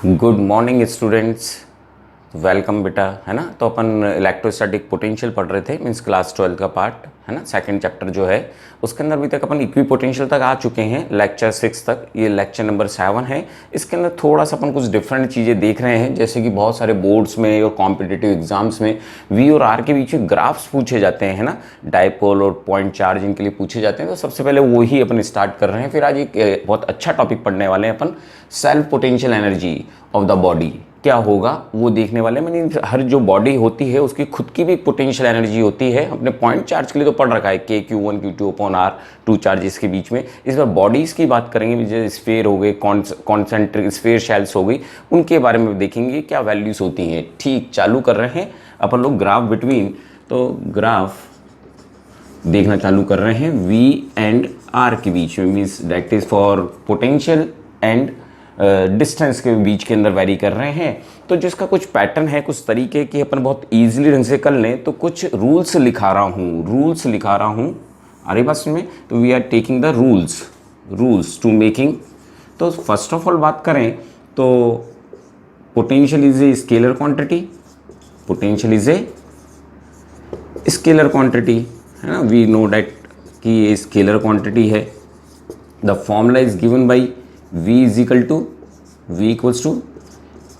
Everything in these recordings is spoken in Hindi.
गुड मॉर्निंग स्टूडेंट्स, वेलकम बेटा। है ना, तो अपन इलेक्ट्रोस्टैटिक पोटेंशियल पढ़ रहे थे, मीन्स क्लास 12 का पार्ट है ना, सेकंड चैप्टर जो है उसके अंदर अभी तक अपन इक्वी पोटेंशियल तक आ चुके हैं, लेक्चर 6 तक। ये लेक्चर नंबर 7 है। इसके अंदर थोड़ा सा अपन कुछ डिफरेंट चीज़ें देख रहे हैं, जैसे कि बहुत सारे बोर्ड्स में और कॉम्पिटिटिव एग्जाम्स में वी और आर के बीच में ग्राफ्स पूछे जाते हैं, है ना, डायपोल और पॉइंट चार्ज इनके लिए पूछे जाते हैं। तो सबसे पहले वही अपन स्टार्ट कर रहे हैं। फिर आज एक बहुत अच्छा टॉपिक पढ़ने वाले हैं अपन, self potential energy of the body क्या होगा वो देखने वाले। मैंने हर जो बॉडी होती है उसकी खुद की भी पोटेंशियल एनर्जी होती है। अपने पॉइंट चार्ज के लिए तो पढ़ रखा है के Q1 Q2 upon are, two charges के बीच में। इस बार बॉडीज़ की बात करेंगे, जैसे स्फेयर हो गए, कॉन्सेंट्रिक स्फेयर शेल्स हो गई, उनके बारे में देखेंगे क्या वैल्यूज़ होती हैं। ठीक, चालू कर रहे हैं अपन लोग ग्राफ बिटवीन। तो ग्राफ देखना चालू कर रहे हैं V एंड R के बीच में, means that is for potential and distance के बीच के अंदर वेरी कर रहे हैं। तो जिसका कुछ पैटर्न है, कुछ तरीके कि अपन बहुत ईजिली ढंग से कर लें, तो कुछ रूल्स लिखा रहा हूँ। आ रही बात में, तो we are taking the rules to making. तो फर्स्ट ऑफ ऑल बात करें तो potential is a scalar quantity, है ना। वी नो डैट कि ये स्केलर क्वांटिटी है। The formula is given by V equals to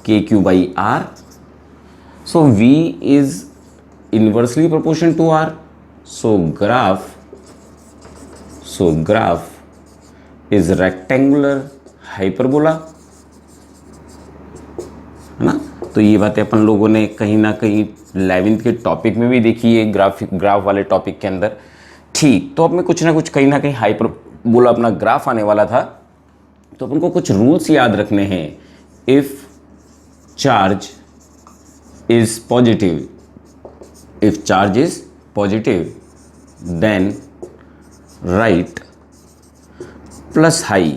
KQ by R. So V is inversely proportional to R. So graph is rectangular hyperbola, है ना। तो ये बातें अपन लोगों ने कहीं ना कहीं 11th के टॉपिक में भी देखी है, ग्राफ वाले टॉपिक के अंदर। ठीक, तो अब मैं कुछ ना कुछ कहीं ना कहीं हाइपरबोला अपना ग्राफ आने वाला था, तो अपन को कुछ रूल्स याद रखने हैं। If charge is positive then right plus high,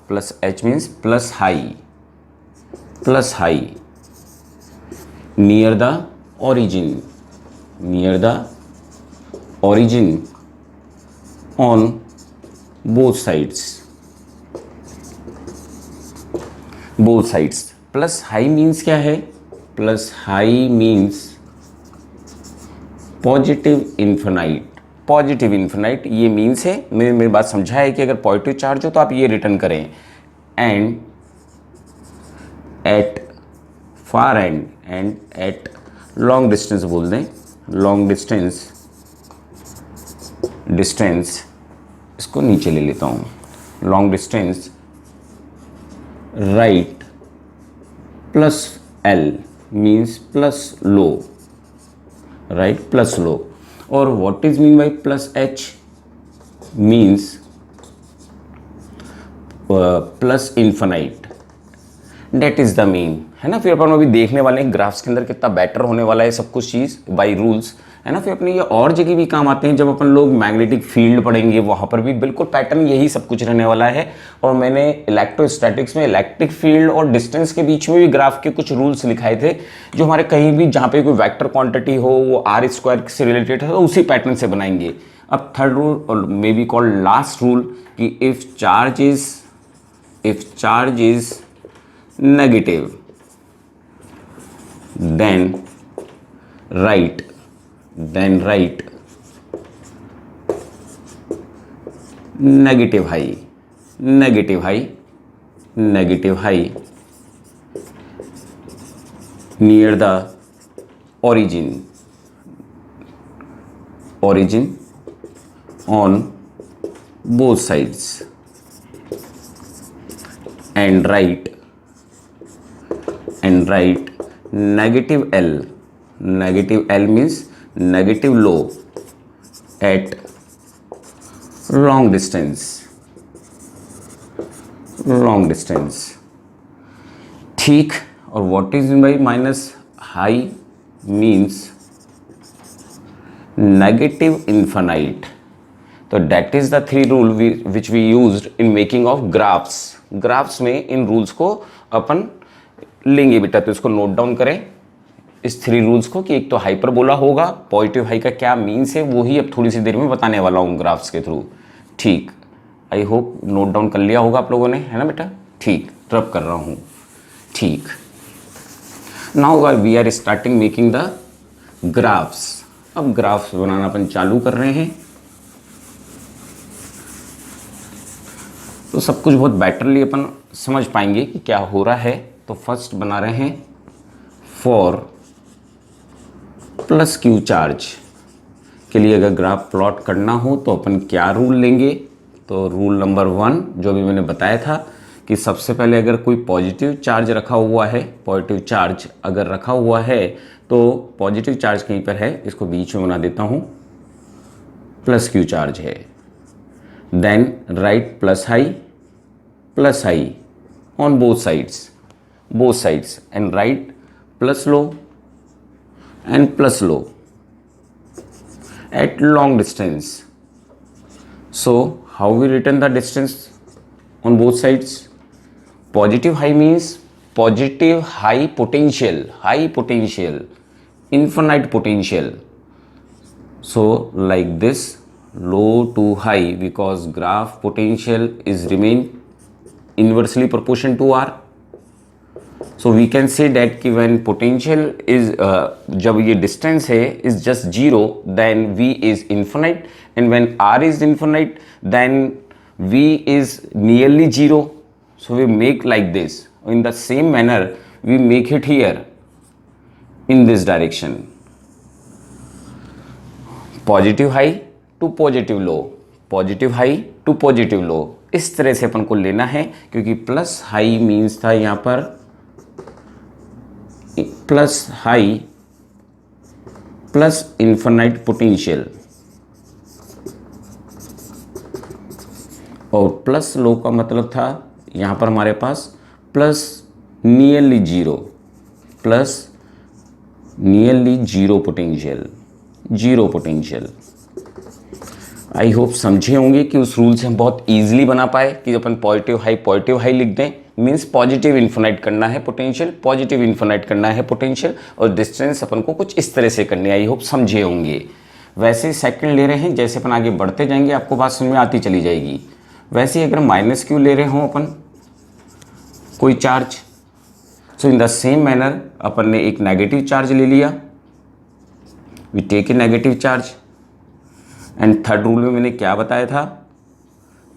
plus H means plus high near the origin on both sides. Plus high means क्या है? Plus high means positive infinite ये मीन्स है। मेरी बात समझा है कि अगर पॉजिटिव चार्ज हो तो आप ये रिटर्न करें, and at far and at long distance बोल दें, लॉन्ग डिस्टेंस इसको नीचे ले लेता हूँ, long distance right plus L means plus low, right plus low. और what is mean by plus H means plus infinite, that is the mean, है ना। फिर अपन अभी देखने वाले हैं ग्राफ्स के अंदर कितना बेटर होने वाला है सब कुछ चीज़ बाई रूल्स, है ना। फिर अपने ये और जगह भी काम आते हैं, जब अपन लोग मैग्नेटिक फील्ड पढ़ेंगे वहाँ पर भी बिल्कुल पैटर्न यही सब कुछ रहने वाला है। और मैंने इलेक्ट्रोस्टैटिक्स में इलेक्ट्रिक फील्ड और डिस्टेंस के बीच में भी ग्राफ के कुछ रूल्स लिखाए थे, जो हमारे कहीं भी जहाँ पे कोई वेक्टर क्वांटिटी हो वो R² से रिलेटेड है, तो उसी पैटर्न से बनाएंगे। अब थर्ड रूल और may be called last rule कि if charge is negative then write negative high near the origin on both sides, and write negative L means negative low at long distance। ठीक, और what is mean by minus high means negative infinite। तो that is the three rule which we used in making of graphs में इन रूल्स को अपन लेंगे बेटा। तो इसको नोट डाउन करें इस 3 रूल्स को, कि एक तो हाइपरबोला होगा, पॉजिटिव हाई का क्या मीन्स है वो ही अब थोड़ी सी देर में बताने वाला हूँ ग्राफ्स के थ्रू। ठीक, आई होप नोट डाउन कर लिया होगा आप लोगों ने, है ना बेटा। ठीक, ड्रॉप कर रहा हूँ। ठीक। Now we are starting making the graphs. अब ग्राफ्स बनाना अपन चालू कर रहे हैं। तो सब कुछ बहुत बेटरली अपन समझ पाएंगे कि क्या हो रहा है। तो फर्स्ट बना रहे हैं फॉर प्लस क्यू चार्ज के लिए अगर ग्राफ प्लॉट करना हो तो अपन क्या रूल लेंगे। तो रूल नंबर 1 जो भी मैंने बताया था कि सबसे पहले अगर कोई पॉजिटिव चार्ज रखा हुआ है, पॉजिटिव चार्ज अगर रखा हुआ है तो पॉजिटिव चार्ज कहीं पर है, इसको बीच में बना देता हूँ, प्लस क्यू चार्ज है। Then right plus high on both sides and right plus low and plus low at long distance. So how we written the distance on both sides? Positive high means positive high potential, infinite potential. So like this, low to high, because graph potential is remain inversely proportional to R. So we can say that कि when potential is जब ये distance है is just 0, then V is infinite, and when R is infinite, then V is nearly 0. So we make like this. In the same manner, we make it here in this direction. Positive high to positive low, positive high to positive low. इस तरह से अपन को लेना है, क्योंकि प्लस हाई मीन्स था यहाँ पर plus high plus infinite potential, और प्लस लो का मतलब था यहाँ पर हमारे पास plus nearly zero potential. I hope समझे होंगे कि उस रूल से हम बहुत इजीली बना पाए कि अपन पॉजिटिव हाई लिख दें, मीन्स पॉजिटिव इन्फिनाइट करना है पोटेंशियल, पॉजिटिव इन्फिनाइट करना है पोटेंशियल, और डिस्टेंस अपन को कुछ इस तरह से करनी है। आई होप समझे होंगे। वैसे सेकंड ले रहे हैं, जैसे अपन आगे बढ़ते जाएंगे आपको बात समझ में आती चली जाएगी। वैसे अगर माइनस क्यू ले रहे हो अपन कोई charge, so in the same manner अपन ने एक नेगेटिव चार्ज ले लिया, we take a negative charge. And third rule में मैंने क्या बताया था?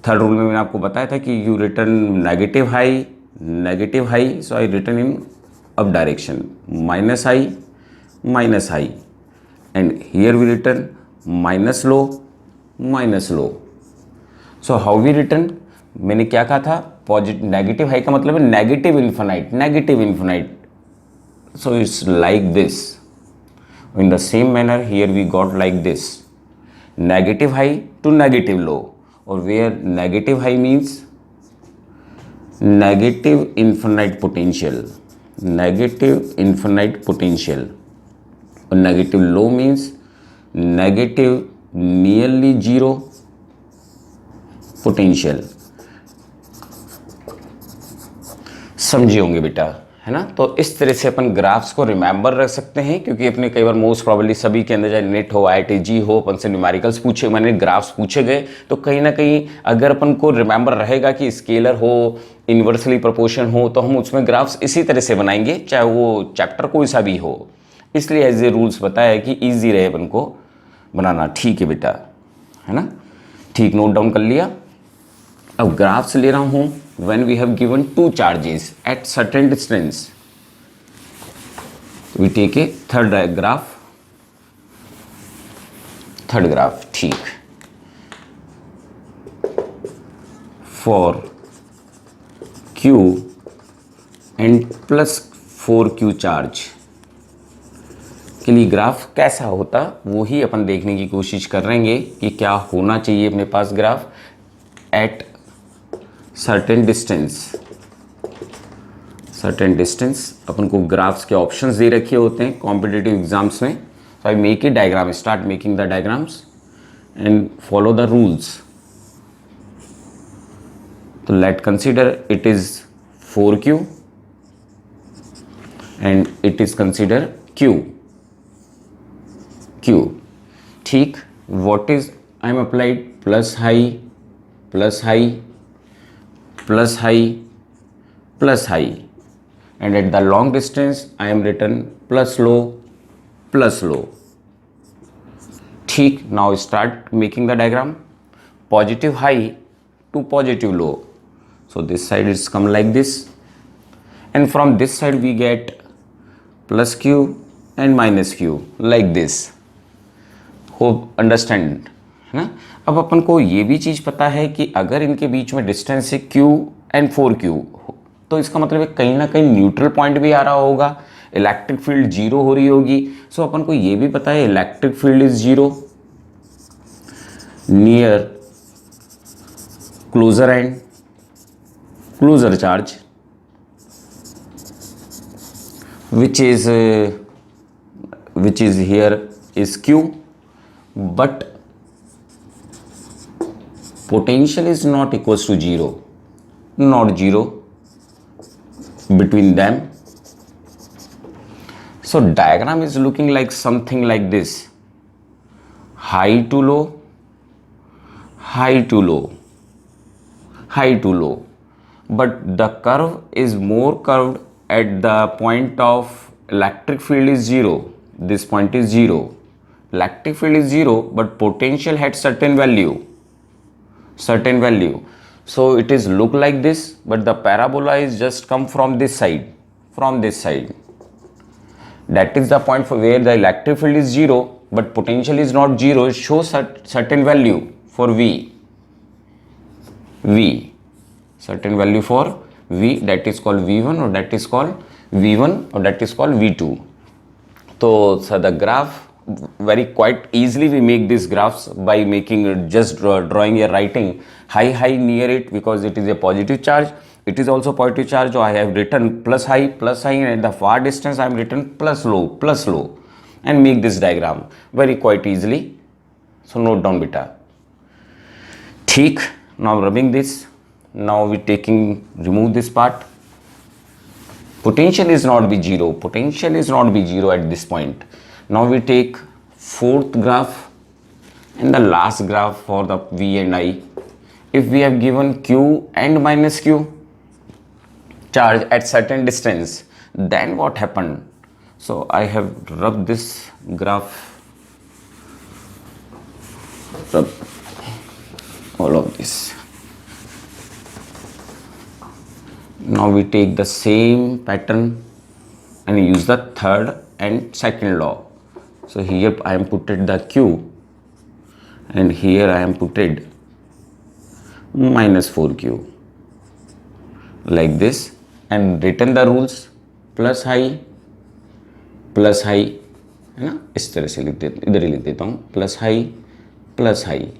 थर्ड रूल में मैंने आपको बताया था कि you return negative high, so I return in up direction minus high, and here we return minus low. So how we return, मैंने क्या कहा था? पॉजिटिव नेगेटिव हाई का मतलब है negative infinite, so it's like this. In the same manner here we got like this, negative high to negative low, और where negative high means negative infinite potential, और negative low means negative nearly zero potential. समझे होंगे बेटा, है ना? तो इस तरह से अपन ग्राफ्स को रिमेंबर रख सकते हैं, क्योंकि अपने कई बार मोस्ट प्रोबेबली सभी के अंदर चाहे नेट हो, IIT हो, अपन से न्यूमेरिकल्स पूछे, मैंने ग्राफ्स पूछे गए, तो कहीं ना कहीं अगर अपन को रिमेंबर रहेगा कि स्केलर हो, इन्वर्सली प्रोपोर्शन हो, तो हम उसमें ग्राफ्स इसी तरह से बनाएंगे, चाहे वो चैप्टर कोई सा भी हो। इसलिए एज ए रूल्स बताया कि ईजी रहे अपन को बनाना। ठीक है बेटा, है ना? ठीक, नोट डाउन कर लिया। अब ग्राफ्स ले रहा हूँ when we have given two charges at certain distance, we take a third graph। ठीक, for q and plus 4q charge के लिए ग्राफ कैसा होता, वो ही अपन देखने की कोशिश करेंगे कि क्या होना चाहिए अपने पास ग्राफ एट सर्टेन डिस्टेंस। अपन को ग्राफ्स के ऑप्शंस दे रखे होते हैं कॉम्पिटिटिव एग्जाम्स में। So I make a diagram, start making the diagrams and follow the rules. तो let consider it is 4q and it is consider q। ठीक, what is I am applied plus high plus high, and at the long distance I am written plus low plus low. ठीक, now start making the diagram. Positive high to positive low, so this side is come like this, and from this side we get plus q and minus q like this. Hope understand है ना. अब अपन को ये भी चीज़ पता है कि अगर इनके बीच में डिस्टेंस है q एंड 4q, तो इसका मतलब है कहीं ना कहीं न्यूट्रल पॉइंट भी आ रहा होगा, इलेक्ट्रिक फील्ड जीरो हो रही होगी. सो अपन को ये भी पता है electric field is zero near closer and closer charge which is here is q, but potential is not equals to zero, not zero between them. So diagram is looking like something like this: high to low, high to low, high to low, but the curve is more curved at the point of electric field is zero. This point is zero, electric field is zero, but potential had certain value. So it is look like this, but the parabola is just come from this side, that is the point for where the electric field is zero, but potential is not zero. It shows certain value for v, certain value for v, that is called v1 or that is called v1 or that is called v2. So the graph, very quite easily we make these graphs by making just drawing a writing high near it, because it is a positive charge. It is also positive charge, so I have written plus high, and at the far distance I am written plus low, and make this diagram very quite easily. So note down beta. ठीक, now rubbing this. Now we remove this part. Potential is not be zero at this point. Now we take fourth graph and the last graph for the v and I. If we have given q and minus q charge at certain distance, then what happened? So I have rubbed this graph, rub all of this. Now we take the same pattern and use the third and second law. So here I am putted the q and here I am putted minus 4q like this, and written the rules plus high है ना, इस तरह से लिख देता, इधर ही लिख देता हूँ plus high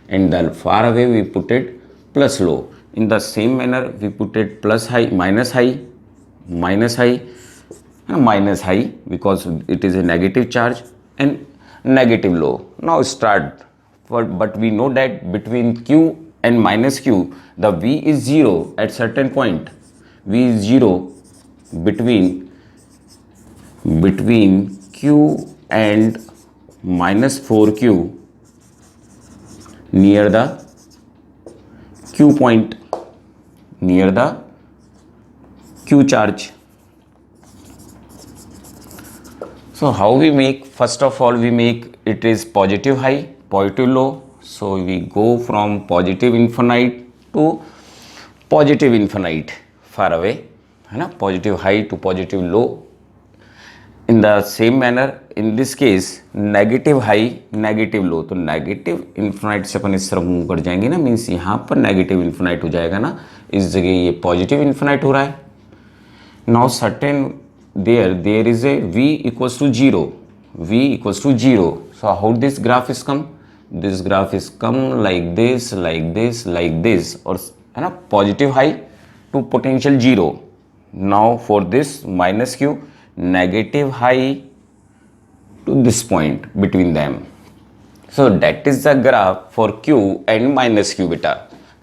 and the far away we put it plus low. In the same manner we put it plus high, minus high, because it is a negative charge, and negative low. Now start, but we know that between q and minus q the v is 0 at certain point. V is 0 between q and minus 4q near the q point, near the q charge. So how we make? First of all we make it is positive high, positive low. So we go from positive infinite to positive infinite far away, है ना, positive high to positive low. In the same manner in this case negative high negative low, तो नेगेटिव इन्फिनाइट से अपन इस तरफ मूव कर जाएंगे ना, मीन्स यहाँ पर नेगेटिव इन्फिनाइट हो जाएगा ना, इस जगह ये पॉजिटिव इन्फिनाइट हो रहा है. Now certain there is a v equals to zero. So how this graph is come? This graph is come like this, और है ना, positive high to potential zero. Now for this minus Q, negative high to this point between them. So that is the graph for q and minus q beta,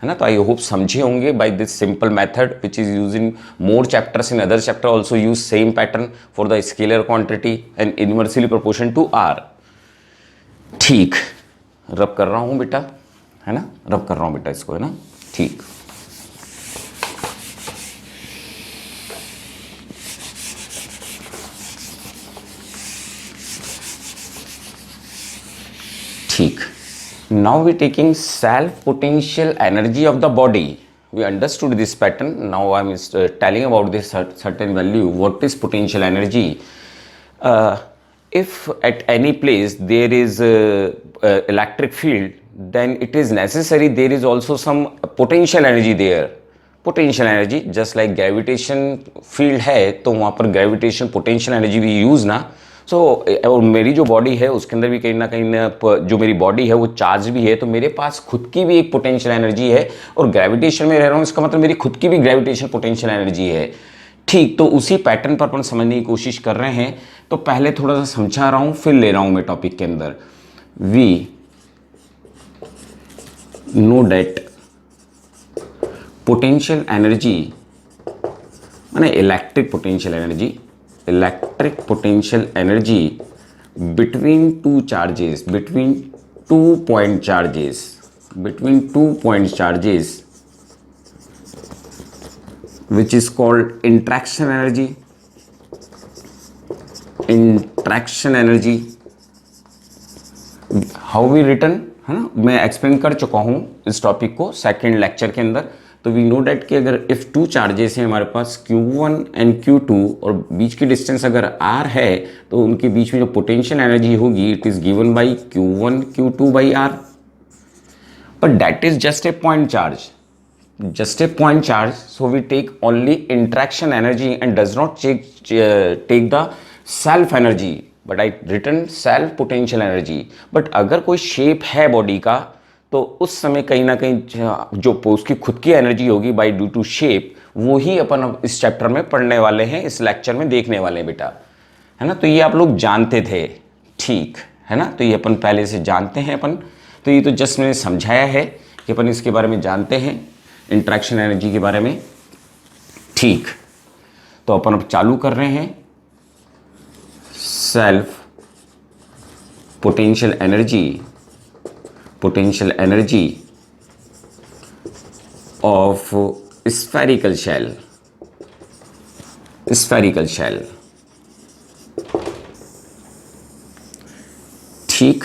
है ना. तो आई होप समझे होंगे by this simple method which is used in more chapters. In other chapter also use same pattern for the scalar quantity and inversely proportion to r. ठीक, रब कर रहा हूँ बेटा, है ना, रब कर रहा हूँ बेटा इसको, है ना. ठीक, Now we taking self potential energy of the body. We understood this pattern. Now I am telling about this certain value. What is potential energy? If at any place there is electric field, then it is necessary there is also some potential energy there. Potential energy just like gravitation field है तो वहाँ पर ग्रेविटेशन पोटेंशियल एनर्जी भी यूज़ ना. सो और मेरी जो बॉडी है उसके अंदर भी कहीं ना कहीं जो मेरी बॉडी है वो चार्ज भी है, तो मेरे पास खुद की भी एक पोटेंशियल एनर्जी है और ग्रेविटेशन में रह रहा हूँ, इसका मतलब मेरी खुद की भी ग्रेविटेशन पोटेंशियल एनर्जी है. ठीक, तो उसी पैटर्न पर अपन समझने की कोशिश कर रहे हैं. तो पहले थोड़ा सा समझा रहा हूँ फिर ले रहा हूँ मैं टॉपिक के अंदर. We know that potential energy माने electric potential energy between two charges, between two point charges which is called interaction energy. How we written है ना, मैं एक्सप्लेन कर चुका हूँ इस टॉपिक को सेकेंड लेक्चर के अंदर. तो वी नो डेट कि अगर इफ टू चार्जेस हैं हमारे पास Q1 एंड Q2 और बीच की डिस्टेंस अगर R है तो उनके बीच में जो पोटेंशियल एनर्जी होगी it is given by Q1 Q2 by R. But that is just a point charge, so we take only interaction energy and does not take the self energy, but I written self potential energy. but अगर कोई शेप है बॉडी का तो उस समय कहीं ना कहीं जो उसकी खुद की एनर्जी होगी बाय ड्यू टू शेप, वो ही अपन इस चैप्टर में पढ़ने वाले हैं, इस लेक्चर में देखने वाले हैं बेटा, है ना. तो ये आप लोग जानते थे, ठीक है ना, तो ये अपन पहले से जानते हैं अपन. तो ये तो जस्ट मैंने समझाया है कि अपन इसके बारे में जानते हैं, इंट्रैक्शन एनर्जी के बारे में. ठीक, तो अपन अब चालू कर रहे हैं. Self potential energy of spherical shell. ठीक,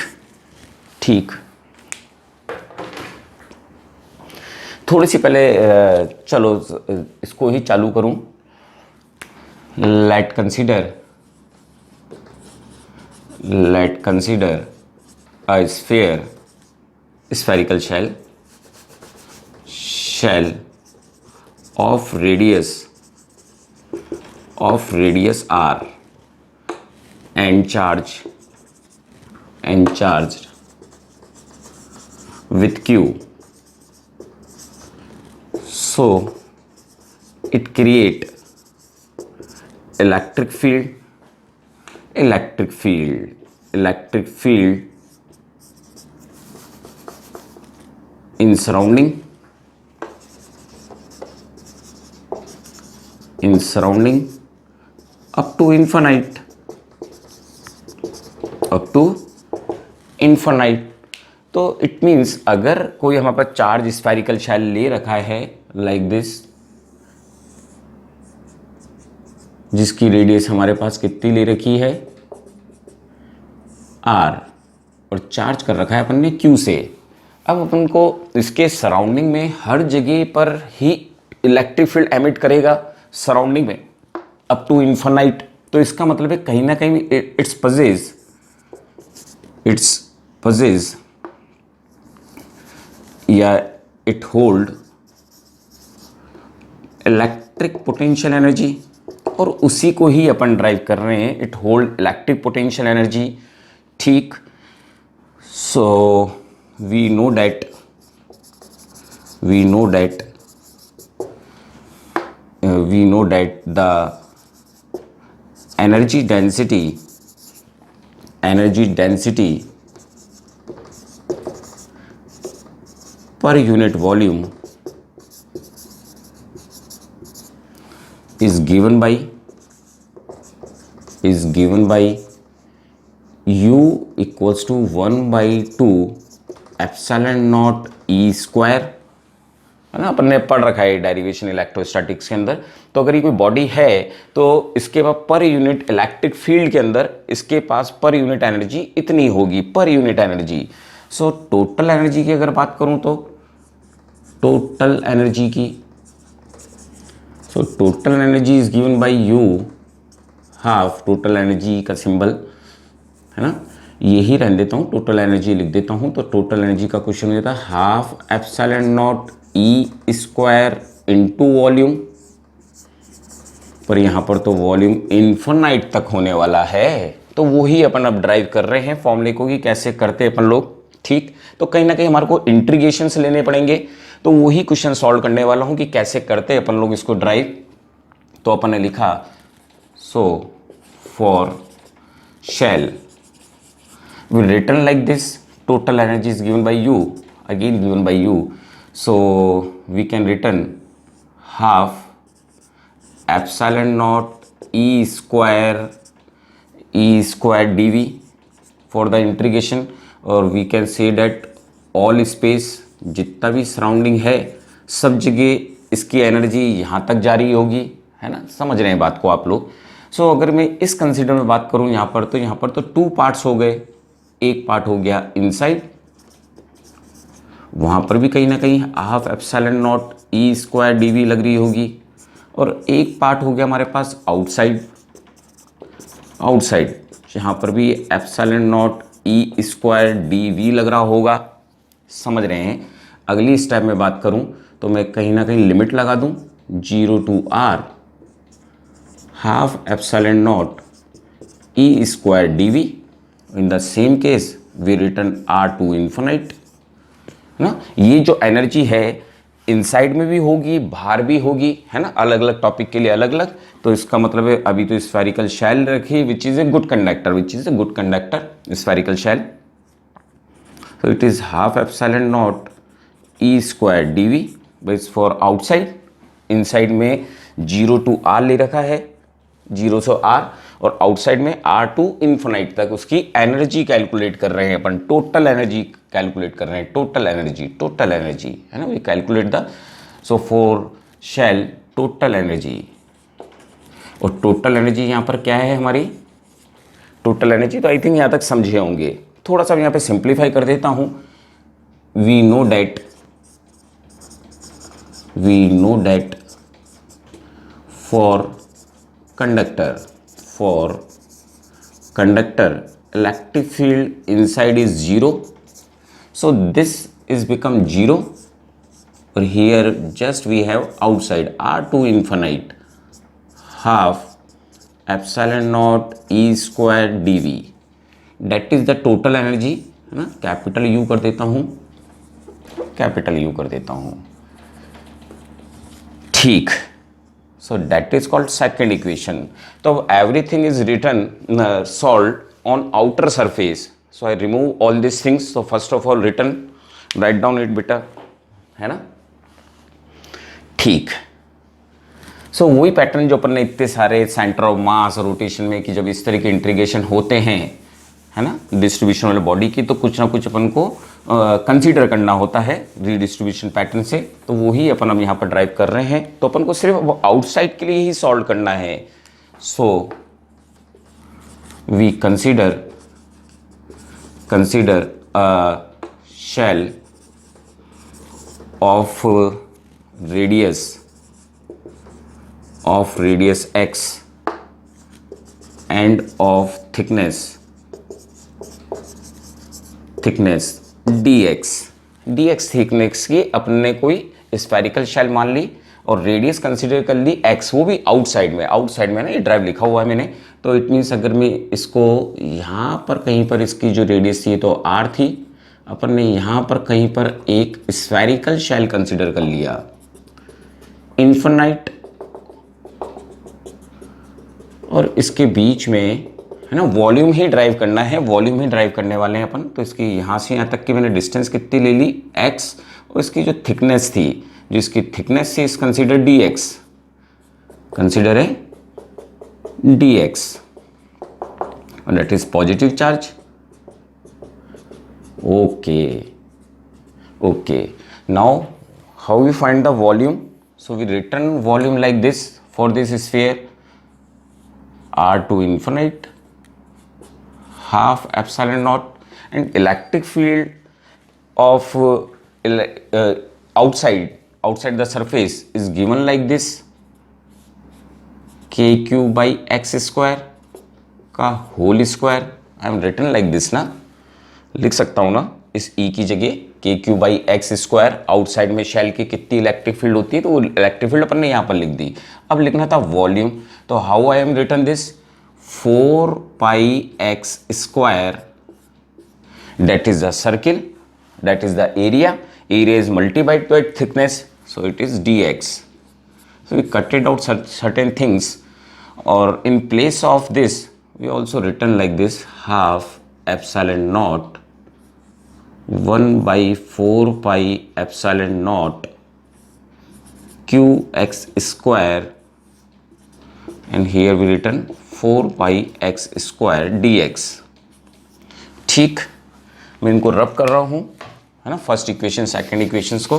थोड़ी सी पहले चलो इसको ही चालू करूं. Let consider a spherical shell of radius R and charged with Q. So it create electric field in surrounding up to infinite. तो इट मीन्स अगर कोई हमारे पास चार्ज स्फेरिकल शेल ले रखा है लाइक दिस, जिसकी रेडियस हमारे पास कितनी ले रखी है R, और चार्ज कर रखा है अपन ने Q से. अब अपन को इसके सराउंडिंग में हर जगह पर ही इलेक्ट्रिक फील्ड एमिट करेगा सराउंडिंग में अप टू इन्फिनाइट. तो इसका मतलब है कहीं ना कहीं इट्स possess या it hold electric potential energy, और उसी को ही अपन ड्राइव कर रहे हैं. It hold electric potential energy. ठीक, so we know that the energy density per unit volume is given by U equals to 1/2 epsilon not E square, है ना. अपन ने पढ़ रखा है डेरिवेशन इलेक्ट्रोस्टैटिक्स के अंदर. तो अगर ये कोई बॉडी है तो इसके पास पर यूनिट इलेक्ट्रिक फील्ड के अंदर इसके पास पर यूनिट एनर्जी इतनी होगी, per unit energy. So total energy की अगर बात करूं तो टोटल एनर्जी की, so total energy is given by you half, total energy का सिंबल है ना, यही रहने देता हूँ, टोटल एनर्जी लिख देता हूँ। तो टोटल एनर्जी का क्वेश्चन हो जाता है half epsilon not E square into volume, पर यहाँ पर तो वॉल्यूम इन्फिनाइट तक होने वाला है, तो वही अपन अब ड्राइव कर रहे हैं फॉर्मूले को कि कैसे करते हैं अपन लोग। ठीक, तो कहीं ना कहीं हमारे को इंटीग्रेशन से लेने पड़ेंगे, तो वही क्वेश्चन सॉल्व करने वाला हूँ कि कैसे करते हैं अपन लोग इसको ड्राइव। तो अपन ने लिखा so for shell we written like this, total energy is given by u, again given by u, so we can written half epsilon naught e square dv for the integration, और we can say that all space, जितना भी सराउंडिंग है सब जगह इसकी एनर्जी यहाँ तक जारी होगी, है ना, समझ रहे हैं बात को आप लोग। सो अगर मैं इस कंसीडर में बात करूँ यहाँ पर तो टू पार्ट्स हो गए, एक पार्ट हो गया इनसाइड, वहां पर भी कहीं ना कहीं half epsilon not E square d v लग रही होगी, और एक पार्ट हो गया हमारे पास आउटसाइड, यहाँ पर भी epsilon not E square d v लग रहा होगा, समझ रहे हैं। अगली स्टेप में बात करूं तो मैं कहीं ना कहीं लिमिट लगा दूं 0 to R half epsilon not E square d v, in the same case we return R to infinite, है ना। ये जो एनर्जी है इनसाइड में भी होगी, बाहर भी होगी, है ना, अलग अलग टॉपिक के लिए अलग अलग। तो इसका मतलब है अभी तो स्फेरिकल शेल रखी which is a good conductor, spherical shell, so it is half epsilon naught e square dv is for outside, inside में 0 to r ले रखा है, 0 से r, और आउटसाइड में r टू इन्फिनाइट तक उसकी एनर्जी कैलकुलेट कर रहे हैं अपन, टोटल एनर्जी कैलकुलेट कर रहे हैं, टोटल एनर्जी है ना, we calculate the, so for shell total energy, और टोटल एनर्जी यहाँ पर क्या है हमारी टोटल एनर्जी, तो आई थिंक यहाँ तक समझे होंगे। थोड़ा सा यहाँ पे सिंप्लीफाई कर देता हूँ, we know that for conductor electric field inside is 0, so this is become 0, or here just we have outside r to infinite half epsilon naught e square dv, that is the total energy, है ना, कैपिटल U कर देता हूँ, ठीक। So that is called second equation. So everything is written solved on outer surface. So I remove all these things. So first of all write down it बेटा, है ना, ठीक। सो वही पैटर्न जो अपन ने इतने सारे सेंटर ऑफ मास और रोटेशन में कि जब इस तरह के इंटीग्रेशन होते हैं, है ना, डिस्ट्रीब्यूशन वाले बॉडी की, तो कुछ ना कुछ अपन को कंसीडर करना होता है रीडिस्ट्रीब्यूशन पैटर्न से, तो वही अपन अब यहाँ पर ड्राइव कर रहे हैं। तो अपन को सिर्फ आउटसाइड के लिए ही सॉल्व करना है। So we consider shell of radius x and of thickness dx thickness की अपने कोई स्फेरिकल शेल मान ली, और रेडियस कंसीडर कर ली x, वो भी आउटसाइड में ना, ये ड्राइव लिखा हुआ है मैंने, तो इट मीन्स अगर मैं इसको यहाँ पर कहीं पर इसकी जो रेडियस थी तो r थी, अपन ने यहाँ पर कहीं पर एक स्फेरिकल शेल कंसीडर कर लिया इन्फिनाइट, और इसके बीच में, है ना, वॉल्यूम ही ड्राइव करना है, वॉल्यूम ही ड्राइव करने वाले हैं अपन। तो इसकी यहाँ से यहाँ तक की मैंने डिस्टेंस कितनी ले ली x, और इसकी जो थिकनेस थी, जो इसकी थिकनेस थी, इस कंसीडर dx, और that is positive charge. Okay now how we find the volume, so we return volume like this for this sphere, r to infinite half epsilon naught, and electric field of outside the surface is given like this, kq by x square का whole square. I am written like this ना, लिख सकता हूँ ना इस ई की जगह के Q by x square. Outside में शेल की कितनी इलेक्ट्रिक फील्ड होती है तो वो इलेक्ट्रिक फील्ड अपन ने यहाँ पर लिख दी. अब लिखना था वॉल्यूम, तो how I am written this, 4 pi x square, that is the circle, that is the area is multiplied by thickness, so it is dx. So we cut it out certain things, or in place of this we also written like this, half epsilon naught 1 by 4 pi epsilon naught qx square, and here we written 4 pi x square dx. ठीक, मैं इनको रब कर रहा हूँ, है ना, फर्स्ट इक्वेशन सेकंड इक्वेशंस को.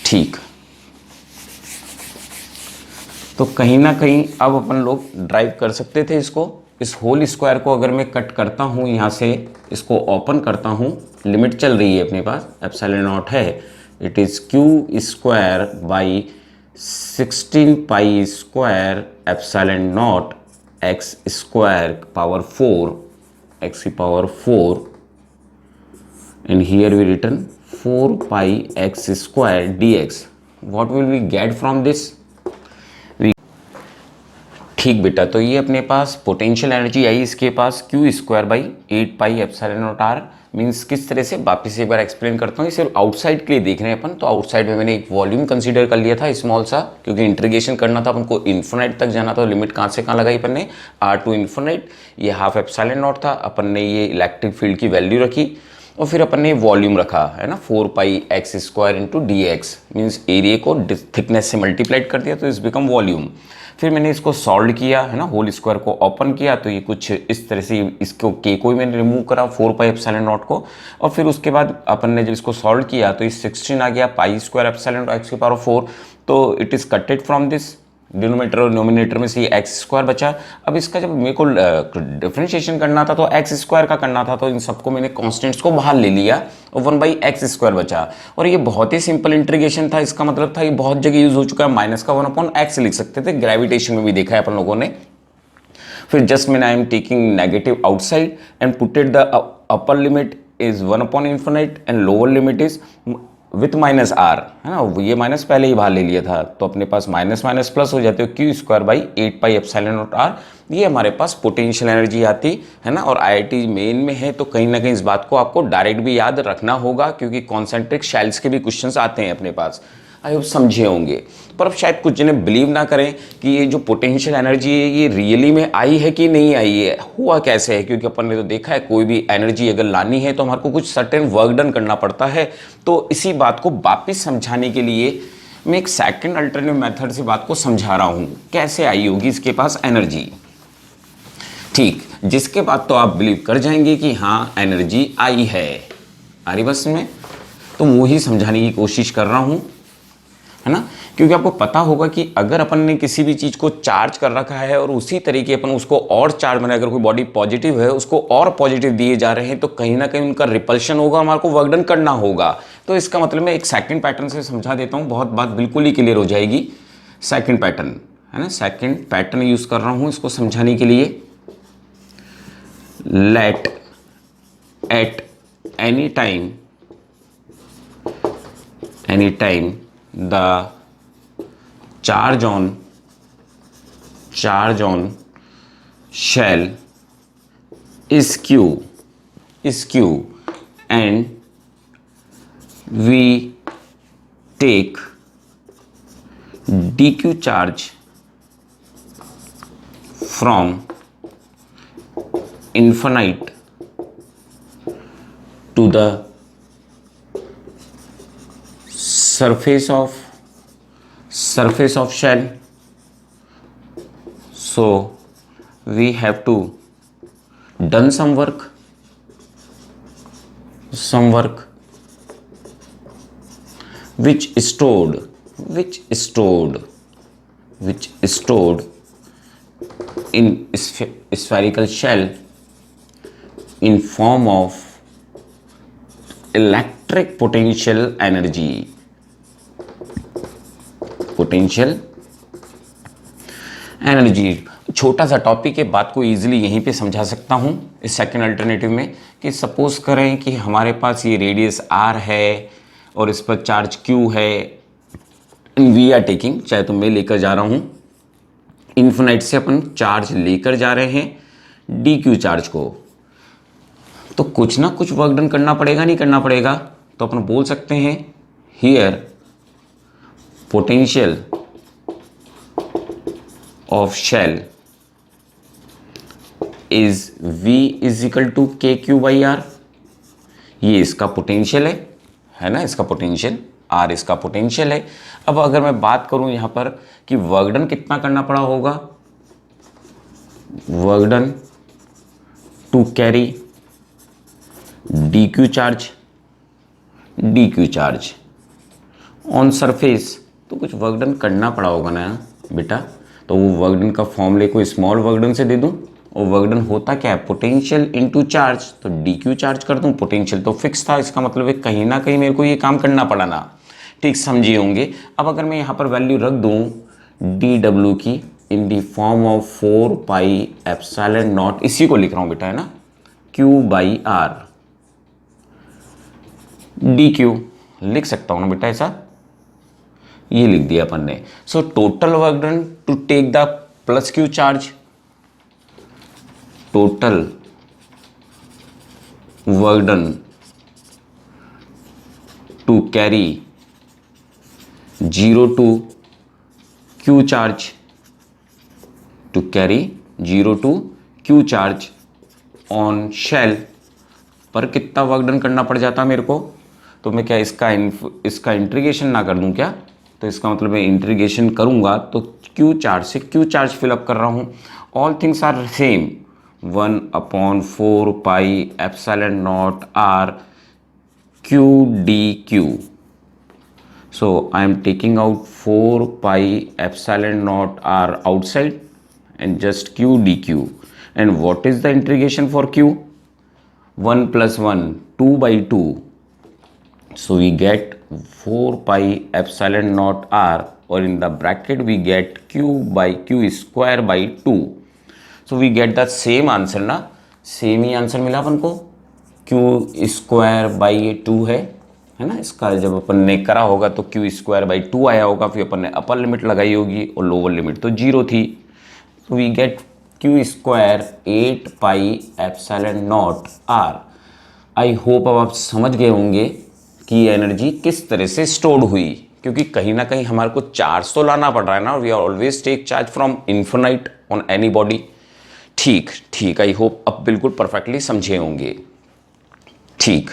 ठीक, तो कहीं ना कहीं अब अपन लोग ड्राइव कर सकते थे इसको. इस होल स्क्वायर को अगर मैं कट करता हूँ यहाँ से, इसको ओपन करता हूँ, लिमिट चल रही है अपने पास, एप्सिलॉन नॉट है, it is Q square by 16 pi square epsilon not x square power 4, x की power 4, and here we written 4 pi x square dx. What will we get from this? ठीक बेटा, तो ये अपने पास पोटेंशियल एनर्जी आई इसके पास q square by 8 pi epsilon not r. Means किस तरह से, वापस एक बार एक्सप्लेन करता हूँ. सिर्फ आउटसाइड के लिए देख रहे हैं अपन, तो आउटसाइड में मैंने एक वॉल्यूम कंसीडर कर लिया था स्मॉल सा, क्योंकि इंटीग्रेशन करना था अपन को, इन्फिनाइट तक जाना था. लिमिट कहाँ से कहाँ लगाई अपन ने, r टू इन्फिनाइट. ये हाफ एप्सिलॉन नॉट था, अपन ने ये इलेक्ट्रिक फील्ड की वैल्यू रखी, और फिर अपन ने वॉल्यूम रखा, है ना, 4 pi x square into d x. Means area को थिकनेस से मल्टीप्लाइड कर दिया तो इस बिकम वॉल्यूम. फिर मैंने इसको सॉल्व किया, है ना, होल स्क्वायर को ओपन किया, तो ये कुछ इस तरह से, इसको के को ही मैंने रिमूव करा 4 पाई एप्सिलॉन नॉट को. और फिर उसके बाद अपन ने जब इसको सॉल्व किया तो ये 16 आ गया pi square epsilon not x की पावर 4. तो it is कटेड from this, denominator और नोमिनेटर में से ये एक्स स्क्वायर बचा. अब इसका जब मेरे को डिफरेंशिएशन करना था तो एक्स स्क्वायर का करना था, तो इन सबको मैंने कांस्टेंट्स को बाहर ले लिया और 1 बाई एक्स स्क्वायर बचा. और ये बहुत ही सिंपल इंटीग्रेशन था. इसका मतलब था ये बहुत जगह यूज हो चुका है, माइनस का 1 अपॉन एक्स लिख सकते थे, ग्रेविटेशन में भी देखा है अपन लोगों ने. फिर जस्ट मैंने I am taking negative outside and puted the upper limit is 1 upon infinite and lower limit is with minus R, है ना. ये माइनस पहले ही बाहर ले लिया था, तो अपने पास माइनस माइनस प्लस हो जाते हो, Q square by 8 pi epsilon not R. ये हमारे पास पोटेंशियल एनर्जी आती है ना. और आईआईटी मेन में है, तो कहीं ना कहीं इस बात को आपको डायरेक्ट भी याद रखना होगा, क्योंकि कॉन्सेंट्रिक शेल्स के भी क्वेश्चंस आते हैं अपने पास. आई होप समझे होंगे. पर अब शायद कुछ जने बिलीव ना करें कि ये जो पोटेंशियल एनर्जी है ये रियली में आई है कि नहीं आई है, हुआ कैसे है. क्योंकि अपन ने तो देखा है कोई भी एनर्जी अगर लानी है तो हमारे को कुछ सर्टेन वर्क डन करना पड़ता है. तो इसी बात को वापस समझाने के लिए मैं एक सेकंड अल्टरनेटिव मेथड से बात को समझा रहा हूँ, कैसे आई होगी इसके पास एनर्जी. ठीक, जिसके बाद तो आप बिलीव कर जाएंगे कि हाँ एनर्जी आई है. आ रही बस में, तो वही समझाने की कोशिश कर रहा हूँ, है ना. क्योंकि आपको पता होगा कि अगर अपन ने किसी भी चीज़ को चार्ज कर रखा है और उसी तरीके अपन उसको और चार्ज में, अगर कोई बॉडी पॉजिटिव है उसको और पॉजिटिव दिए जा रहे हैं, तो कहीं ना कहीं उनका रिपल्शन होगा, हमारे को वर्क डन करना होगा. तो इसका मतलब मैं एक सेकंड पैटर्न से समझा देता हूँ, बहुत बात बिल्कुल ही क्लियर हो जाएगी. सेकंड पैटर्न, है ना, सेकंड पैटर्न यूज कर रहा हूँ इसको समझाने के लिए. Let at any time the charge on shell is q, and we take dq charge from infinite to the surface of shell. So we have to done some work which stored in spherical shell in form of electric potential energy, potential energy. छोटा सा टॉपिक है, बात को इजीली यहीं पे समझा सकता हूँ इस सेकंड अल्टरनेटिव में कि सपोज करें कि हमारे पास ये रेडियस r है और इस पर चार्ज q है, वी आर टेकिंग, चाहे तो मैं लेकर जा रहा हूँ, इन्फिनाइट से अपन चार्ज लेकर जा रहे हैं dq चार्ज को, तो कुछ ना कुछ वर्क डन करना पड़ेगा, नहीं करना पड़ेगा? तो अपन बोल सकते हैं here potential of shell is v is equal to K Q by R. ये इसका पोटेंशियल है ना, इसका पोटेंशियल, r इसका पोटेंशियल है। अब अगर मैं बात करूं यहां पर कि वर्क डन कितना करना पड़ा होगा, work done to carry dq charge on surface, तो कुछ वर्क डन करना पड़ा होगा ना बेटा। तो वो वर्क डन का फॉर्मूले को स्मॉल वर्क डन से दे दूं, और वर्क डन होता क्या है, पोटेंशियल इनटू चार्ज, तो dq चार्ज कर दूं, पोटेंशियल तो फिक्स था, इसका मतलब है कहीं ना कहीं मेरे को ये काम करना पड़ा ना, ठीक समझिए होंगे। अब अगर मैं यहाँ पर वैल्यू रख दूं dw की in the form of 4 pi epsilon naught, इसी को लिख रहा हूँ बेटा, है ना, q बाई आर dq लिख सकता हूँ ना बेटा, ऐसा ये लिख दिया अपन ने। So total work done to take the plus q charge, total work done to carry 0 to q charge, to carry 0 to q charge on shell, पर कितना वर्क डन करना पड़ जाता मेरे को? तो मैं क्या इसका इंटीग्रेशन ना कर दूं क्या? तो इसका मतलब मैं इंटीग्रेशन करूंगा तो q चार्ज से q चार्ज फिलअप कर रहा हूं। All things are same, 1/4 pi epsilon not r q dq। So I am taking out 4 pi epsilon naught r outside and just q dq. And what is the integration for q? 1 plus 1, 2 by 2. So we get 4 pi epsilon naught r, or in the bracket we get q by q square by 2. So we get the same answer ना, सेम ही आंसर मिला अपन को, q स्क्वायर बाई 2 है ना। इसका जब अपन ने करा होगा तो q स्क्वायर बाई 2 आया होगा, फिर अपन ने अपर लिमिट लगाई होगी और लोअर लिमिट तो 0 थी। तो we get q square 8 pi epsilon not r। I hope अब आप समझ गए होंगे कि एनर्जी किस तरह से स्टोर्ड हुई, क्योंकि कहीं ना कहीं हमारे को चार्ज तो लाना पड़ रहा है ना, we are always take charge from infinite on any body. ठीक, आई होप अब बिल्कुल परफेक्टली समझे होंगे। ठीक,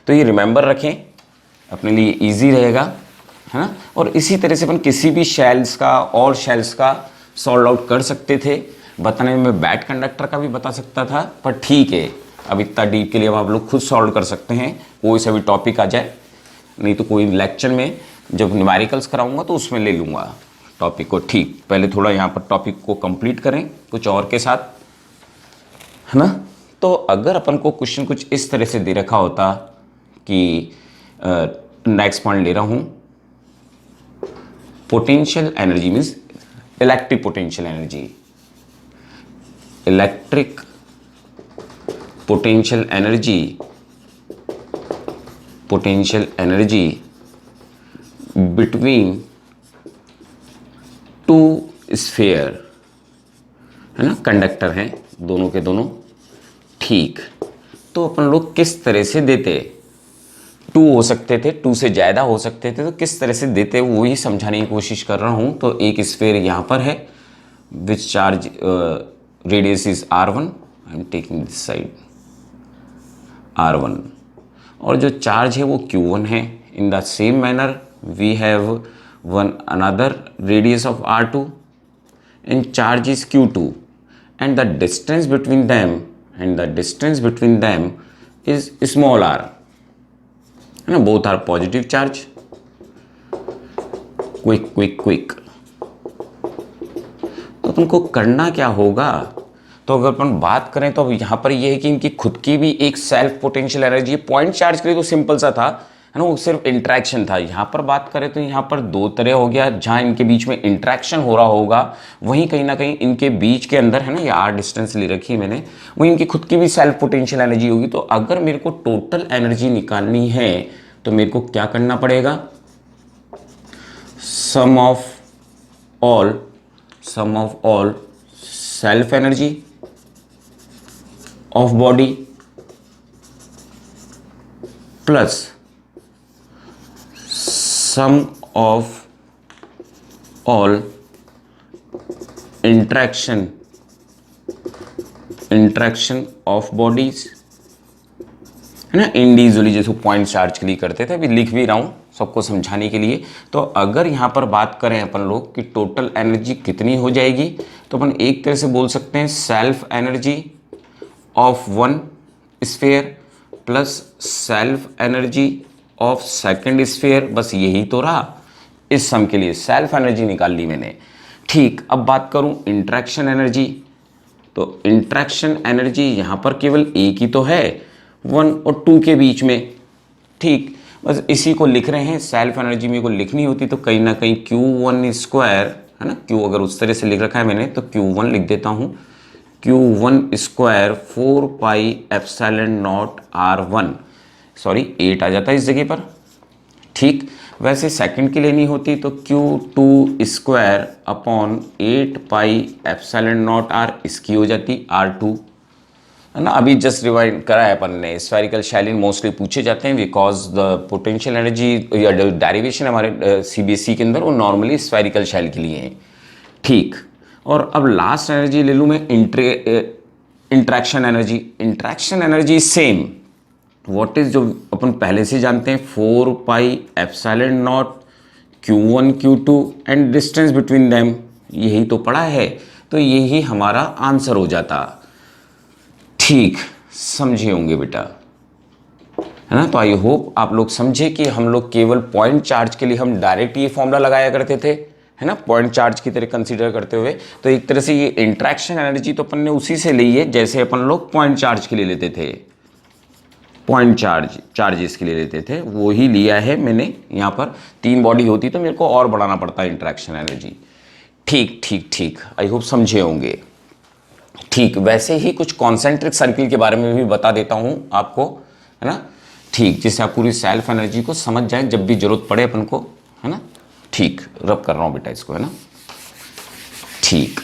तो ये रिमेंबर रखें, अपने लिए इजी रहेगा, है ना। और इसी तरह से अपन किसी भी शेल्स का और शेल्स का सॉल्व आउट कर सकते थे। बताने में मैं बैड कंडक्टर का भी बता सकता था, पर ठीक है, अब इतना डीप के लिए अब आप लोग खुद सॉल्व कर सकते हैं, कोई सा भी टॉपिक आ जाए। नहीं तो कोई लेक्चर में जब न्यूमेरिकल्स कराऊंगा तो उसमें ले लूँगा टॉपिक को। ठीक, पहले थोड़ा यहाँ पर टॉपिक को कंप्लीट करें कुछ और के साथ, है ना। तो अगर अपन को क्वेश्चन कुछ इस तरह से दे रखा होता कि नेक्स्ट पॉइंट ले रहा हूँ, potential energy means electric potential energy, electric potential energy between to sphere, है ना, कंडक्टर हैं दोनों के दोनों। ठीक, तो अपन लोग किस तरह से देते, 2 हो सकते थे, 2 से ज़्यादा हो सकते थे, तो किस तरह से देते वो ही समझाने की कोशिश कर रहा हूँ। तो एक स्फीयर यहाँ पर है which charge radius is r1, I am taking this side r1, और जो चार्ज है वो q1 है। In the same manner we have one another radius of r2 and charge is q2, and the distance between them is small r, है ना, both are positive charge। Quick तो अपन को करना क्या होगा, तो अगर अपन बात करें तो अब यहाँ पर ये है कि इनकी खुद की भी एक सेल्फ पोटेंशियल एनर्जी है। पॉइंट चार्ज के लिए तो सिंपल सा था, है ना, वो सिर्फ इंट्रैक्शन था। यहाँ पर बात करें तो यहाँ पर दो तरह हो गया, जहाँ इनके बीच में इंट्रैक्शन हो रहा होगा वहीं कहीं ना कहीं इनके बीच के अंदर, है ना, ये आर डिस्टेंस ले रखी है मैंने, वहीं इनकी खुद की भी सेल्फ पोटेंशियल एनर्जी होगी। तो अगर मेरे को टोटल एनर्जी निकालनी है तो मेरे को क्या करना पड़ेगा, sum of all self energy of body plus sum of all interaction of bodies, है ना, इंडिविजुअली, जैसे पॉइंट चार्ज के लिए करते थे। अभी लिख भी रहा हूँ सबको समझाने के लिए। तो अगर यहाँ पर बात करें अपन लोग कि टोटल एनर्जी कितनी हो जाएगी, तो अपन एक तरह से बोल सकते हैं self energy of one sphere plus self energy of second sphere. बस यही तो रहा इस सम के लिए, सेल्फ एनर्जी निकाल ली मैंने। ठीक, अब बात करूं इंट्रैक्शन एनर्जी, तो इंट्रैक्शन एनर्जी यहां पर केवल एक ही तो है, 1 और 2 के बीच में। ठीक, बस इसी को लिख रहे हैं। सेल्फ एनर्जी मेरे को लिखनी होती तो कहीं ना कहीं Q1 स्क्वायर, है ना, Q अगर उस तरह से लिख रखा है मैंने तो Q1 लिख देता हूं, Q1 square 4 pi epsilon not R1, sorry 8 आ जाता है इस जगह पर। ठीक, वैसे सेकंड की लेनी होती तो Q2 square upon 8 pi epsilon not R, इसकी हो जाती R2, है ना। अभी जस्ट रिवाइंड करा है अपन ने। स्फेरिकल शेल इन मोस्टली पूछे जाते हैं बिकॉज द पोटेंशियल एनर्जी या डेरिवेशन हमारे CBSE के अंदर वो नॉर्मली स्फेरिकल शेल के लिए है। ठीक, और अब लास्ट एनर्जी ले लूँ मैं interaction energy. Interaction energy same what is, जो अपन पहले से जानते हैं, 4 pi epsilon not Q1 Q2 and distance between them, यही तो पड़ा है। तो यही हमारा आंसर हो जाता। ठीक, समझे होंगे बेटा, है ना। तो आई होप आप लोग समझे कि हम लोग केवल पॉइंट चार्ज के लिए हम डायरेक्ट ये फॉर्मूला लगाया करते थे, है ना, पॉइंट चार्ज की तरह कंसीडर करते हुए। तो एक तरह से ये इंट्रैक्शन एनर्जी तो अपन ने उसी से ली है जैसे अपन लोग पॉइंट चार्ज के लिए लेते थे, पॉइंट चार्जेस के लिए लेते थे, वो ही लिया है मैंने। यहाँ पर 3 बॉडी होती तो मेरे को और बढ़ाना पड़ता है इंट्रैक्शन एनर्जी। ठीक ठीक ठीक, आई होप समझे होंगे। ठीक, वैसे ही कुछ कॉन्सेंट्रिक सर्किल के बारे में भी बता देता हूँ आपको, है ना। ठीक, जिससे आप पूरी सेल्फ एनर्जी को समझ जाए जब भी जरूरत पड़े अपन को, है ना। ठीक, रब कर रहा हूँ बेटा इसको, है ना। ठीक,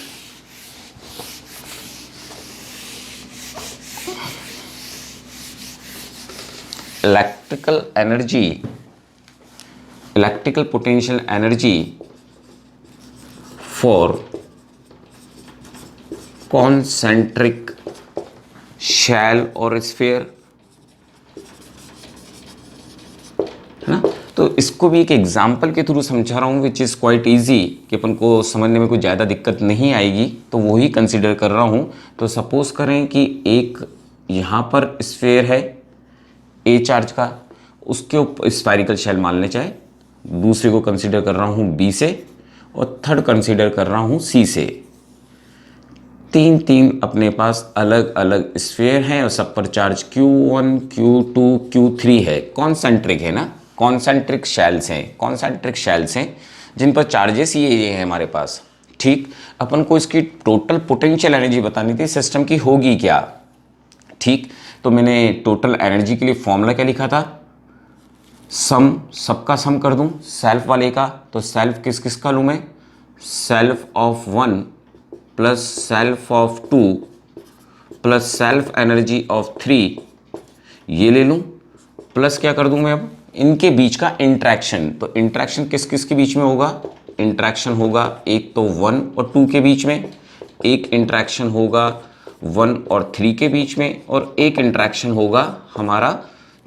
electrical potential energy for concentric shell और स्फीयर, है ना। तो इसको भी एक एग्जाम्पल के थ्रू समझा रहा हूँ विच इज़ क्वाइट ईजी, कि अपन को समझने में कोई ज़्यादा दिक्कत नहीं आएगी, तो वही कंसिडर कर रहा हूँ। तो सपोज करें कि एक यहाँ पर स्फीयर है A चार्ज का, उसके ऊपर स्फेरिकल शेल मान ले चाहे, दूसरे को कंसीडर कर रहा हूँ B से और थर्ड कंसीडर कर रहा हूँ C से। 3 अपने पास अलग अलग स्फीयर हैं और सब पर चार्ज Q1 Q2 Q3 है, कॉन्सेंट्रिक है ना, कॉन्सेंट्रिक शेल्स हैं जिन पर चार्जेस ये हैं हमारे पास। ठीक, अपन को इसकी टोटल पोटेंशियल एनर्जी बतानी थी सिस्टम की होगी क्या। ठीक, तो मैंने टोटल एनर्जी के लिए फॉर्मूला क्या लिखा था, सम, सबका सम कर दूं सेल्फ वाले का। तो सेल्फ किस किस का लूँ मैं, self of 1 plus self of 2 plus self energy of 3 ये ले लूँ, प्लस क्या कर दूं मैं अब इनके बीच का इंट्रैक्शन। तो इंट्रैक्शन किस किस के बीच में होगा, इंट्रैक्शन होगा एक तो 1 और 2 के बीच में, एक इंट्रैक्शन होगा 1 और 3 के बीच में, और एक इंट्रैक्शन होगा हमारा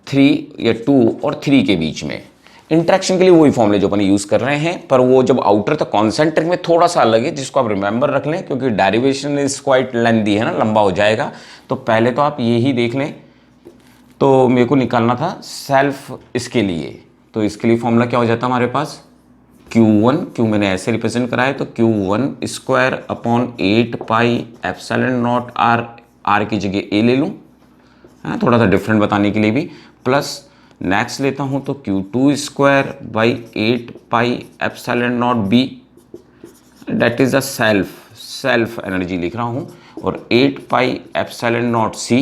3 या 2 और 3 के बीच में। इंट्रैक्शन के लिए वही फॉर्मूले जो अपन यूज़ कर रहे हैं, पर वो जब आउटर तक कॉन्सेंट्रिक में थोड़ा सा अलग है, जिसको आप रिमेंबर रख लें क्योंकि डेरिवेशन इज क्वाइट लेंथी है ना, लंबा हो जाएगा। तो पहले तो आप यही देख लें। तो मेरे को निकालना था सेल्फ इसके लिए, तो इसके लिए फॉर्मूला क्या हो जाता हमारे पास, Q1, Q मैंने ऐसे रिप्रेजेंट करा है तो Q1 square upon 8 pi epsilon not R, R की जगह ए ले लूँ, है ना, थोड़ा सा डिफरेंट बताने के लिए भी, प्लस नेक्स्ट लेता हूँ तो Q2 square by 8 pi epsilon not B, that is the self energy लिख रहा हूँ, और 8 पाई एप्सिलॉन नॉट सी,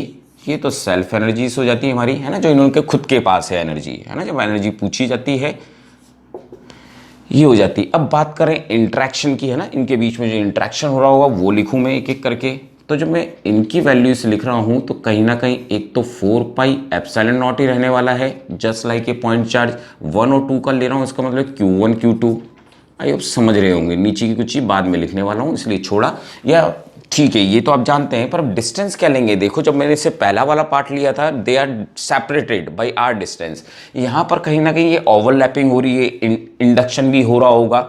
ये तो सेल्फ एनर्जीज हो जाती है हमारी, है ना, जो इनके खुद के पास है एनर्जी, है ना, जब एनर्जी पूछी जाती है ये हो जाती है। अब बात करें इंट्रैक्शन की, है ना, इनके बीच में जो इंट्रैक्शन हो रहा होगा वो लिखूं मैं एक एक करके। तो जब मैं इनकी वैल्यूज लिख रहा हूं तो कहीं ना कहीं एक तो 4 पाई एप्सिलॉन नॉट ही रहने वाला है, just like a point charge. 1 और 2 का ले रहा हूं, इसका मतलब Q1 Q2, आई आप समझ रहे होंगे, नीचे की कुछ चीज बाद में लिखने वाला हूं इसलिए छोड़ा, या ठीक है ये तो आप जानते हैं, पर अब डिस्टेंस क्या लेंगे। देखो जब मैंने इससे पहला वाला पार्ट लिया था, they are separated by R distance, यहाँ पर कहीं ना कहीं ये ओवरलैपिंग हो रही है, इंडक्शन भी हो रहा होगा।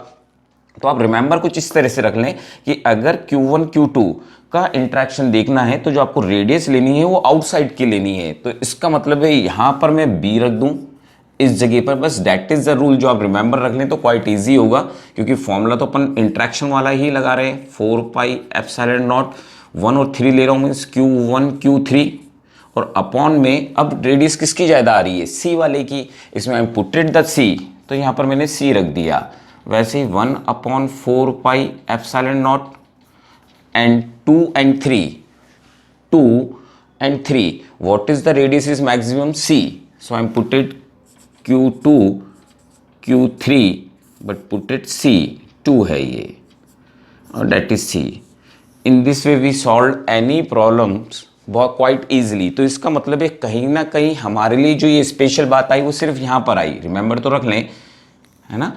तो आप रिमेंबर कुछ इस तरह से रख लें कि अगर Q1 Q2 का इंट्रैक्शन देखना है तो जो आपको रेडियस लेनी है वो आउटसाइड की लेनी है, तो इसका मतलब है यहाँ पर मैं B रख दूँ इस जगह पर, बस दैट इज द रूल, जो आप रिमेंबर रख लें तो क्वाइट इजी होगा, क्योंकि फॉर्मूला तो अपन इंट्रैक्शन वाला ही लगा रहे हैं। 4 पाई एप्सिलॉन नॉट, 1 और 3 ले रहा हूँ मीन्स Q1 Q3, और अपॉन में अब रेडियस किसकी ज़्यादा आ रही है, C वाले की, इसमें आई पुटेड द C, तो यहाँ पर मैंने C रख दिया। वैसे ही 1 upon 4 pi epsilon not and 2 and 3, 2 and 3, what is the radius is maximum, C, so I'm put it Q2 Q3 but put it C, 2 है ये, और that is C। in this way we solved any problems बहुत quite easily। तो इसका मतलब है कहीं ना कहीं हमारे लिए जो ये स्पेशल बात आई वो सिर्फ यहाँ पर आई, रिमेंबर तो रख लें, है ना।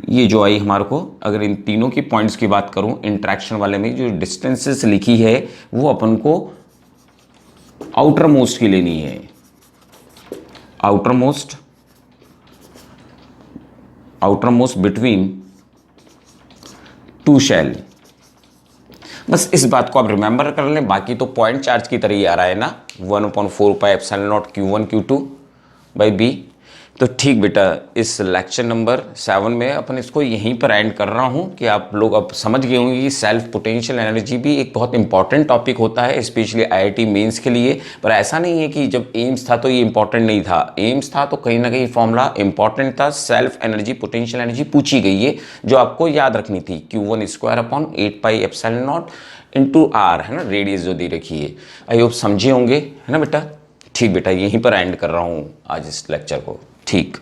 ये जो आई हमारे को, अगर इन तीनों की पॉइंट्स की बात करूं इंट्रैक्शन वाले में, जो डिस्टेंसेस लिखी है वो अपन को आउटर मोस्ट की लेनी है, outer most between two shell. बस इस बात को आप रिमेंबर कर लें, बाकी तो पॉइंट चार्ज की तरह ही आ रहा है ना, 1/4 pi epsilon not Q1 Q2 by B। तो ठीक बेटा, इस लेक्चर नंबर 7 में अपन इसको यहीं पर एंड कर रहा हूँ कि आप लोग अब समझ गए होंगे कि सेल्फ पोटेंशियल एनर्जी भी एक बहुत इंपॉर्टेंट टॉपिक होता है, स्पेशली IIT मेंस के लिए। पर ऐसा नहीं है कि जब एम्स था तो ये इंपॉर्टेंट नहीं था, एम्स था तो कहीं ना कहीं फॉर्मूला इंपॉर्टेंट था, सेल्फ एनर्जी पोटेंशियल एनर्जी पूछी गई है जो आपको याद रखनी थी, Q1 square upon 8 pi epsilon not into R, है ना, रेडियस जो दे रखी है। आई होप समझे होंगे, है ना बेटा। ठीक बेटा, यहीं पर एंड कर रहा हूँ आज इस लेक्चर को। ठीक।